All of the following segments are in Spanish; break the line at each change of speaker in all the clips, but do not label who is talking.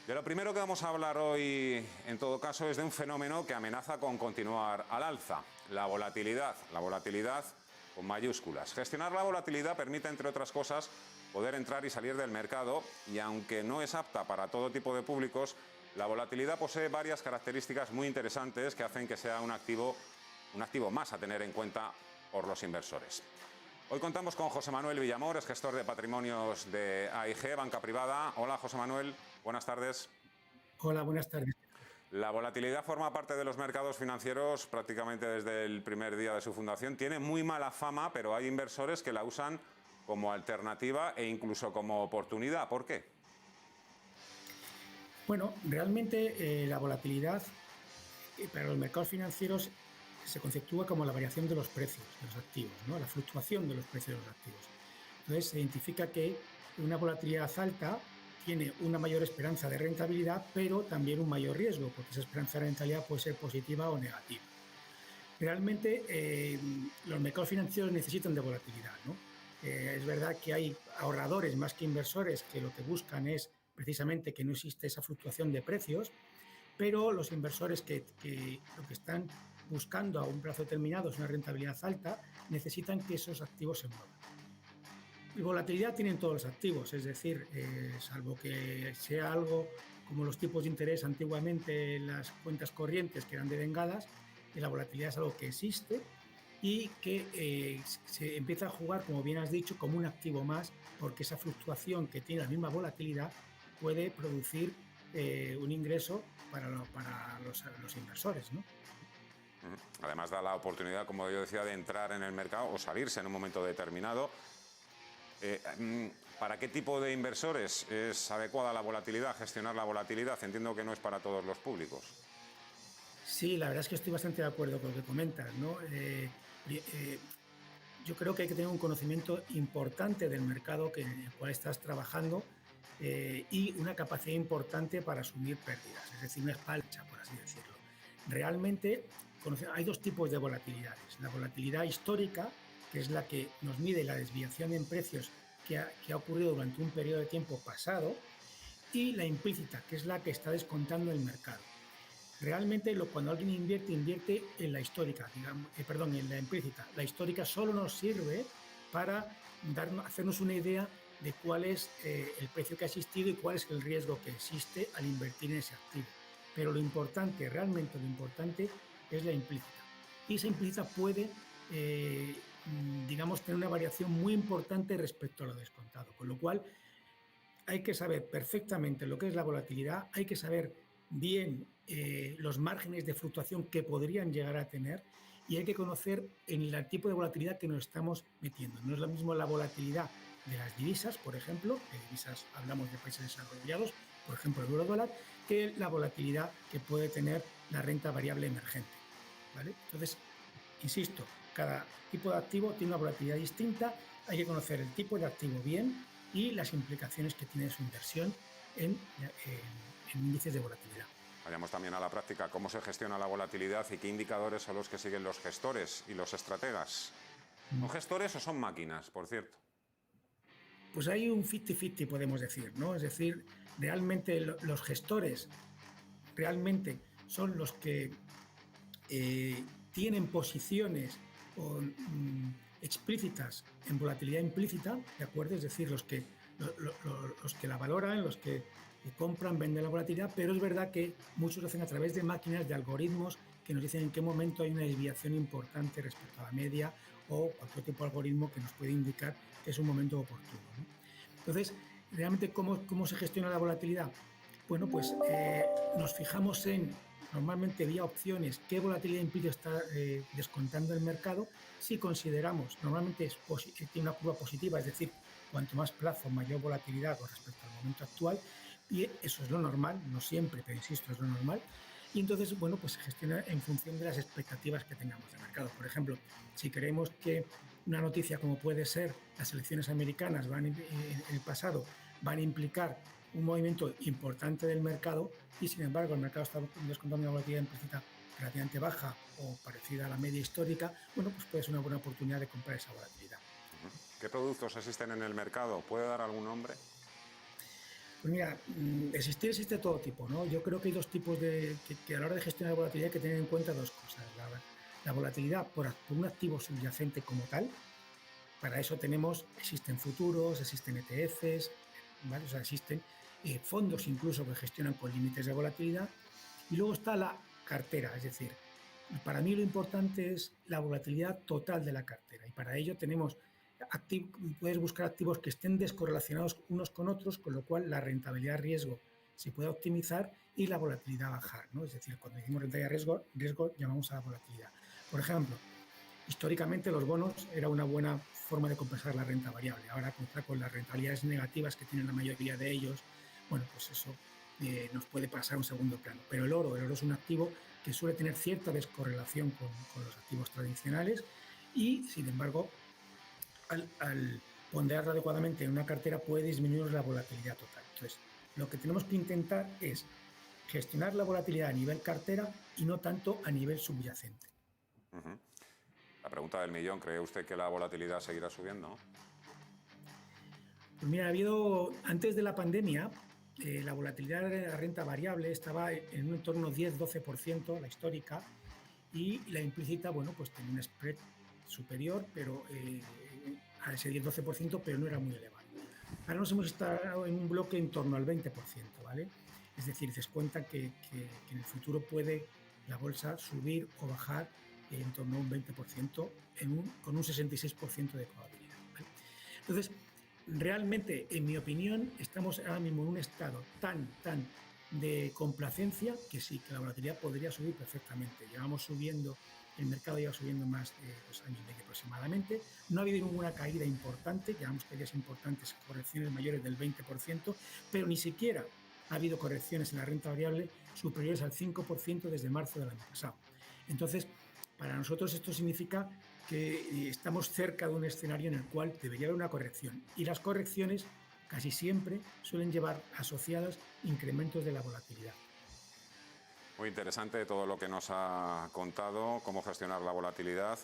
De lo primero que vamos a hablar hoy, en todo caso, es de un fenómeno que amenaza con continuar al alza, la volatilidad. La volatilidad con mayúsculas. Gestionar la volatilidad permite, entre otras cosas, poder entrar y salir del mercado y, aunque no es apta para todo tipo de públicos, la volatilidad posee varias características muy interesantes que hacen que sea un activo más a tener en cuenta por los inversores. Hoy contamos con José Manuel Villamor, es gestor de patrimonios de AIG, Banca Privada. Hola, José Manuel, buenas tardes.
Hola, buenas tardes.
La volatilidad forma parte de los mercados financieros prácticamente desde el primer día de su fundación. Tiene muy mala fama, pero hay inversores que la usan como alternativa e incluso como oportunidad. ¿Por qué?
Bueno, realmente la volatilidad para los mercados financieros se conceptúa como la variación de los precios de los activos, ¿no? La fluctuación de los precios de los activos. Entonces se identifica que una volatilidad alta tiene una mayor esperanza de rentabilidad, pero también un mayor riesgo, porque esa esperanza de rentabilidad puede ser positiva o negativa. Realmente los mercados financieros necesitan de volatilidad, ¿no? Es verdad que hay ahorradores más que inversores que lo que buscan es precisamente que no existe esa fluctuación de precios, pero los inversores que lo que están buscando a un plazo determinado es una rentabilidad alta, necesitan que esos activos se muevan. Y volatilidad tienen todos los activos, es decir, salvo que sea algo como los tipos de interés antiguamente en las cuentas corrientes que eran devengadas, la volatilidad es algo que existe y que se empieza a jugar, como bien has dicho, como un activo más, porque esa fluctuación que tiene la misma volatilidad puede producir un ingreso para los inversores, ¿no?
Además da la oportunidad, como yo decía, de entrar en el mercado o salirse en un momento determinado. ¿Para qué tipo de inversores es adecuada la volatilidad, gestionar la volatilidad? Entiendo que no es para todos los públicos.
Sí, la verdad es que estoy bastante de acuerdo con lo que comentas, ¿no? Yo creo que hay que tener un conocimiento importante del mercado en el cual estás trabajando y una capacidad importante para asumir pérdidas, es decir, una espalda, por así decirlo. Realmente hay dos tipos de volatilidades. La volatilidad histórica, que es la que nos mide la desviación en precios que ha ocurrido durante un periodo de tiempo pasado, y la implícita, que es la que está descontando el mercado. Realmente cuando alguien invierte en la histórica, en la implícita. La histórica solo nos sirve para hacernos una idea de cuál es el precio que ha existido y cuál es el riesgo que existe al invertir en ese activo. Pero realmente lo importante es la implícita. Y esa implícita puede, tener una variación muy importante respecto a lo descontado. Con lo cual, hay que saber perfectamente lo que es la volatilidad, hay que saber bien los márgenes de fluctuación que podrían llegar a tener y hay que conocer el tipo de volatilidad que nos estamos metiendo. No es lo mismo la volatilidad de las divisas, por ejemplo, de divisas hablamos de países desarrollados, por ejemplo el euro-dólar, que la volatilidad que puede tener la renta variable emergente, ¿vale? Entonces, insisto, cada tipo de activo tiene una volatilidad distinta, hay que conocer el tipo de activo bien y las implicaciones que tiene su inversión en índices de volatilidad.
Vayamos también a la práctica, cómo se gestiona la volatilidad y qué indicadores son los que siguen los gestores y los estrategas. ¿Son gestores o son máquinas, por cierto?
Pues hay un 50-50, podemos decir, ¿no? Es decir, realmente los gestores realmente son los que tienen posiciones explícitas en volatilidad implícita, ¿de acuerdo? Es decir, los que la valoran, los que compran, venden la volatilidad, pero es verdad que muchos lo hacen a través de máquinas, de algoritmos que nos dicen en qué momento hay una desviación importante respecto a la media o cualquier tipo de algoritmo que nos puede indicar que es un momento oportuno, ¿no? Entonces, realmente, ¿cómo se gestiona la volatilidad? Bueno, pues nos fijamos normalmente vía opciones, qué volatilidad implica estar descontando el mercado. Si consideramos, normalmente tiene una curva positiva, es decir, cuanto más plazo, mayor volatilidad con respecto al momento actual, y eso es lo normal, no siempre, pero insisto, es lo normal. Y entonces, bueno, pues se gestiona en función de las expectativas que tengamos de mercado. Por ejemplo, si creemos que una noticia como puede ser las elecciones americanas en el pasado van a implicar un movimiento importante del mercado y sin embargo el mercado está descontando una volatilidad implícita relativamente baja o parecida a la media histórica, bueno, pues puede ser una buena oportunidad de comprar esa volatilidad.
¿Qué productos existen en el mercado? ¿Puede dar algún nombre?
Pues mira, existe todo tipo, ¿no? Yo creo que hay dos tipos que a la hora de gestionar la volatilidad hay que tener en cuenta dos cosas. La volatilidad por un activo subyacente como tal. Para eso existen futuros, existen ETFs, ¿vale? O sea, existen fondos incluso que gestionan con límites de volatilidad. Y luego está la cartera, es decir, para mí lo importante es la volatilidad total de la cartera. Y para ello puedes buscar activos que estén descorrelacionados unos con otros, con lo cual la rentabilidad-riesgo se puede optimizar y la volatilidad bajar, ¿no? Es decir, cuando decimos rentabilidad-riesgo llamamos a la volatilidad. Por ejemplo, históricamente los bonos era una buena forma de compensar la renta variable. Ahora con las rentabilidades negativas que tienen la mayoría de ellos, bueno, pues eso nos puede pasar a un segundo plano. Pero el oro es un activo que suele tener cierta descorrelación con los activos tradicionales y, sin embargo, al ponderarlo adecuadamente en una cartera puede disminuir la volatilidad total. Entonces, lo que tenemos que intentar es gestionar la volatilidad a nivel cartera y no tanto a nivel subyacente.
La pregunta del millón, ¿cree usted que la volatilidad seguirá subiendo?
Pues mira, antes de la pandemia, la volatilidad de la renta variable estaba en un entorno 10-12%, la histórica, y la implícita, bueno, pues tenía un spread superior, pero a ese 10-12%, pero no era muy elevado. Ahora nos hemos estado en un bloque en torno al 20%, ¿vale? Es decir, te das cuenta que en el futuro puede la bolsa subir o bajar en torno a un 20% con un 66% de probabilidad, ¿vale? Entonces, realmente, en mi opinión, estamos ahora mismo en un estado tan de complacencia que sí, que la volatilidad podría subir perfectamente. El mercado lleva subiendo más de 2 años y medio aproximadamente. No ha habido ninguna caída importante, llevamos caídas importantes, correcciones mayores del 20%, pero ni siquiera ha habido correcciones en la renta variable superiores al 5% desde marzo del año pasado. Entonces, para nosotros esto significa que estamos cerca de un escenario en el cual debería haber una corrección. Y las correcciones casi siempre suelen llevar asociadas incrementos de la volatilidad.
Muy interesante todo lo que nos ha contado, cómo gestionar la volatilidad.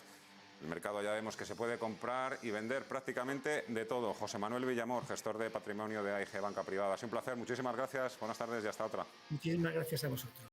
El mercado ya vemos que se puede comprar y vender prácticamente de todo. José Manuel Villamor, gestor de patrimonio de AIG Banca Privada. Ha sido un placer, muchísimas gracias, buenas tardes y hasta otra.
Muchísimas gracias a vosotros.